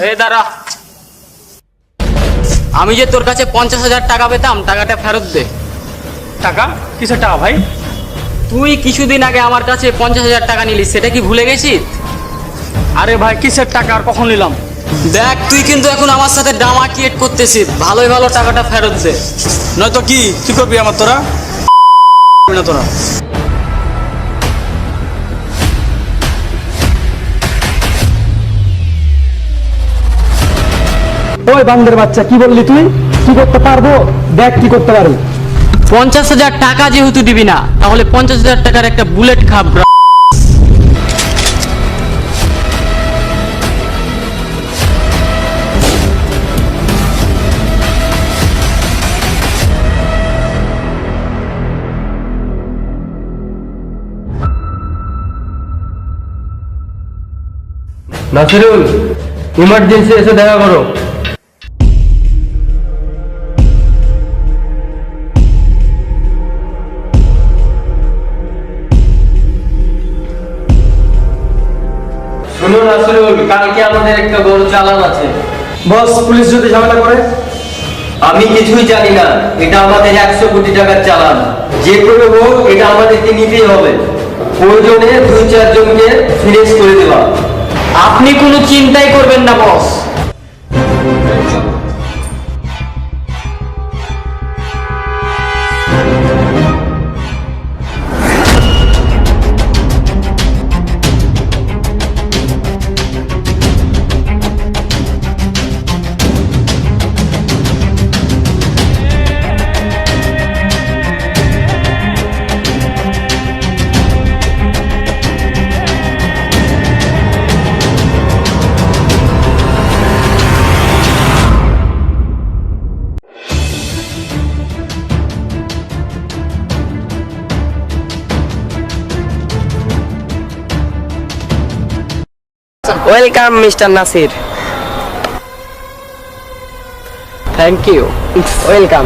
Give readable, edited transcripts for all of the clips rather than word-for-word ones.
এই দাঁড়া, আমি যে তোর কাছে 50,000 টাকা পেতাম, টাকাটা ফেরত দে। টাকা? কিসের টাকা ভাই? তুই কিছুদিন আগে আমার কাছে 50,000 টাকা নিলিস, সেটা কি ভুলে গেছিস? আরে ভাই কিসের টাকা আর কখন নিলাম? দেখ, তুই কিন্তু এখন আমার সাথে ড্রামা ক্রিয়েট করতেছিস। ভালোই ভালো টাকাটা ফেরত দে, নয়তো কি করবি আমার তোরা? না তোরা ওই বান্দের বাচ্চা, কি বললি তুই? কি করতে পারবো? দেখ কি করতে পারি। 50,000 টাকা যেহেতু দিবি না, তাহলে 50,000 টাকার একটা বুলেট খাপ। নাসিরুল, ইমার্জেন্সি এসে দেখা করো। শুনুন নাসিরুল, কালকে আমাদের একটা বড় চালান আছে। বস, পুলিশ যদি ঝামেলা করে? আমি কিছুই জানি না, এটা আমাদের 100 কোটি টাকার চালান। যে কোনো হোক, এটা আমাদেরকে নিতেই হবে। প্রয়োজনে 2-4 জনকে ফিনিশ করে দেওয়া। আপনি কোনো চিন্তাই করবেন না boss. Welcome mister Nasir. Thank you. Welcome.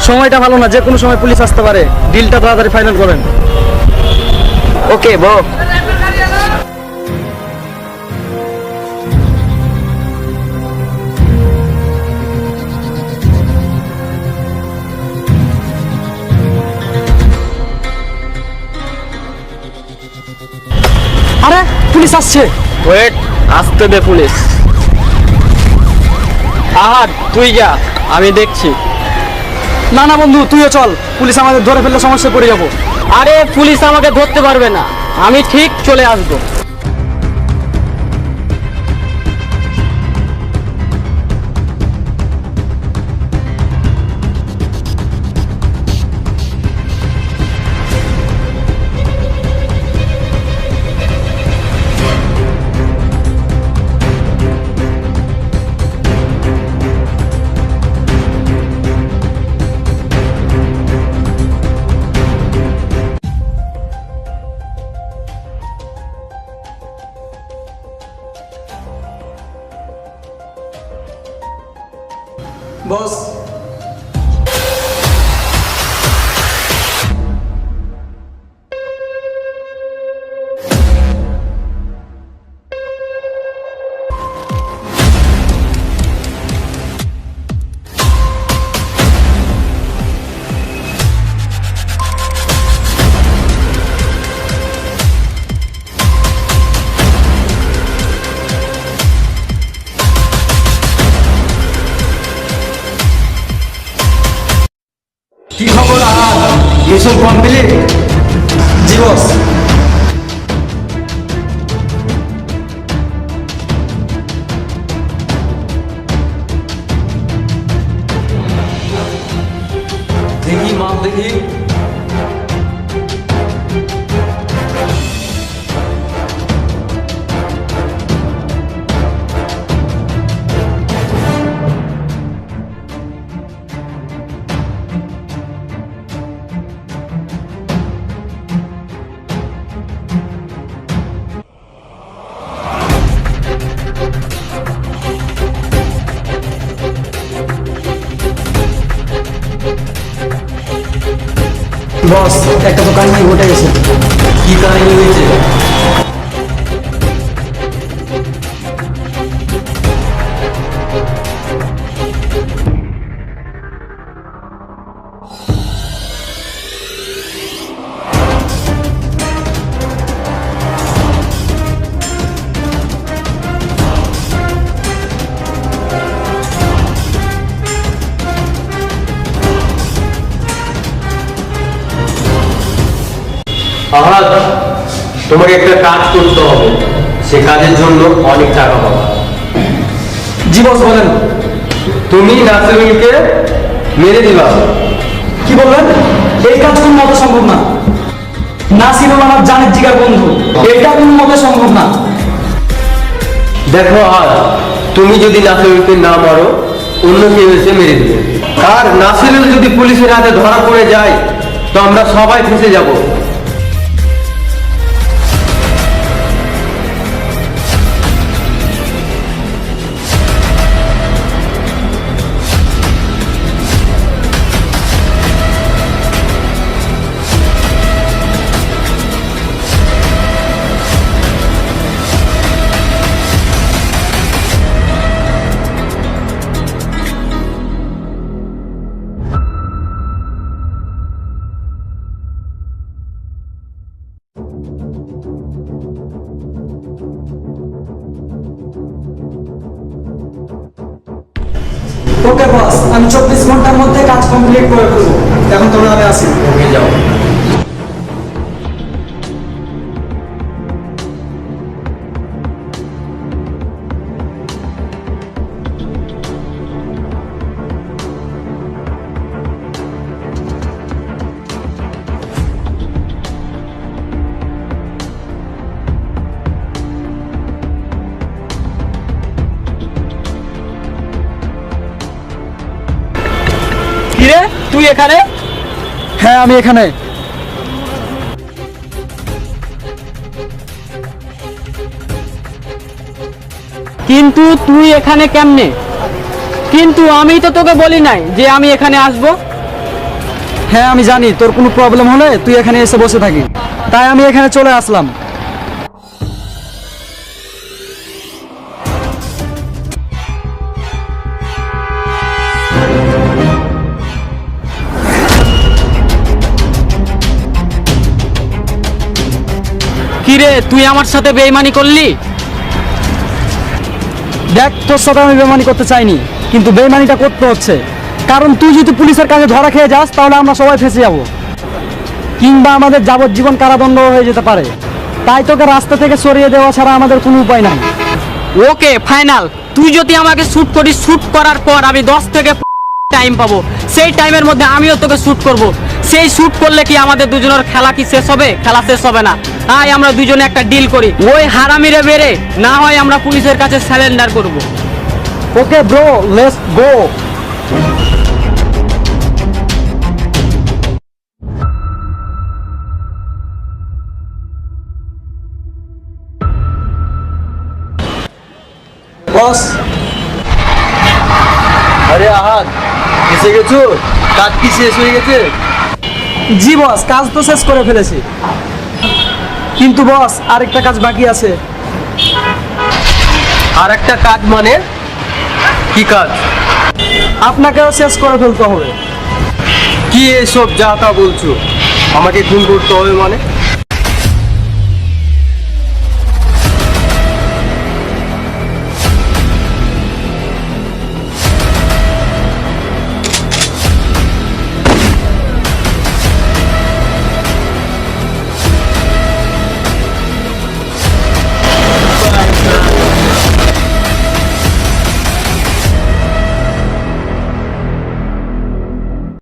সময়টা ভালো না, যে কোনো সময় পুলিশ আসতে পারে। ডিলটা তাড়াতাড়ি ফাইনাল করেন। ওকে বো। আরে পুলিশ আসছে। ওয়েট, আসতে দে পুলিশ। আহার, তুই যা, আমি দেখছি। না না বন্ধু, তুইও চল। পুলিশ আমাদের ধরে ফেললে সমস্যায় পড়ে যাবো। আরে পুলিশ আমাকে ধরতে পারবে না, আমি ঠিক চলে আসবো। বস, কি খবর? Mission complete? জি বস। দেখি মাপ দেখি। বস, একটা তো কাহিনী ঘটে গেছে। কি কাহিনী হয়েছে? আহাদ, তোমাকে একটা কাজ করতে হবে, সে কাজের জন্য অনেক টাকা পাবা। জি বস বলেন। তুমি নাসিরুলকে মেরে দিবা। কি বললেন? এই কাজ কোন মতে সম্ভব না। নাসিরুল আমার জানের জিগার বন্ধু, এটা কোন মতে সম্ভব না। দেখো আহাদ, তুমি যদি নাসিরুলকে না মারো, অন্য কেউ এসে মেরে দিবে। আর নাসিরুল যদি পুলিশের হাতে ধরা পড়ে যায়, তো আমরা সবাই ফেঁসে যাব। ওকে বস, আমি 24 ঘন্টার মধ্যে কাজ কমপ্লিট করে ফেলবো। এখন তোমরা আমি আসি। ওকে, যাও। কিরে তুই এখানে? হ্যাঁ আমি এখানে। কিন্তু তুই এখানে কেমনে? কিন্তু আমি তো তোকে বলি নাই যে আমি এখানে আসব। হ্যাঁ আমি জানি তোর কোনো প্রবলেম হলে তুই এখানে এসে বসে থাকিস, তাই আমি এখানে চলে আসলাম। কিরে তুই আমার সাথে বেইমানি করলি? দেখ তোর সাথে আমি বেমানি করতে চাইনি, কিন্তু বেমানিটা করতে হচ্ছে, কারণ তুই যদি পুলিশের কাছে ধরা খেয়ে যাস তাহলে আমরা সবাই ফেঁসে যাব, কিংবা আমাদের যাবজ্জীবন কারাদণ্ড হয়ে যেতে পারে। তাই তোকে রাস্তা থেকে সরিয়ে দেওয়া ছাড়া আমাদের কোনো উপায় নাই। ওকে ফাইনাল, তুই যদি আমাকে শুট করিস, শুট করার পর আমি 10 থেকে টাইম পাবো, সেই টাইমের মধ্যে আমিও তোকে শুট করব। সেই শুট করলে কি আমাদের দুজনের খেলা কি শেষ হবে? খেলা শেষ হবে না। তাই আমরা দুজনে একটা ডিল করি, ওই হারামিরে বেরে না হয় আমরা পুলিশের কাছে স্যালেন্ডার করব। Okay bro, let's go. বস, আরে আহাদ, এসে গেছো? কাজ কি শেষ হয়ে গেছে? জি বস, কাজ তো শেষ করে ফেলেছি, কিন্তু বস আরেকটা কাজ বাকি আছে। আর একটা কাজ মানে? কি কাজ? আপনাকেও শেষ করে ফেলতে হবে। কি এসব যা তা বলছো? আমাকে খুন করতে হবে মানে?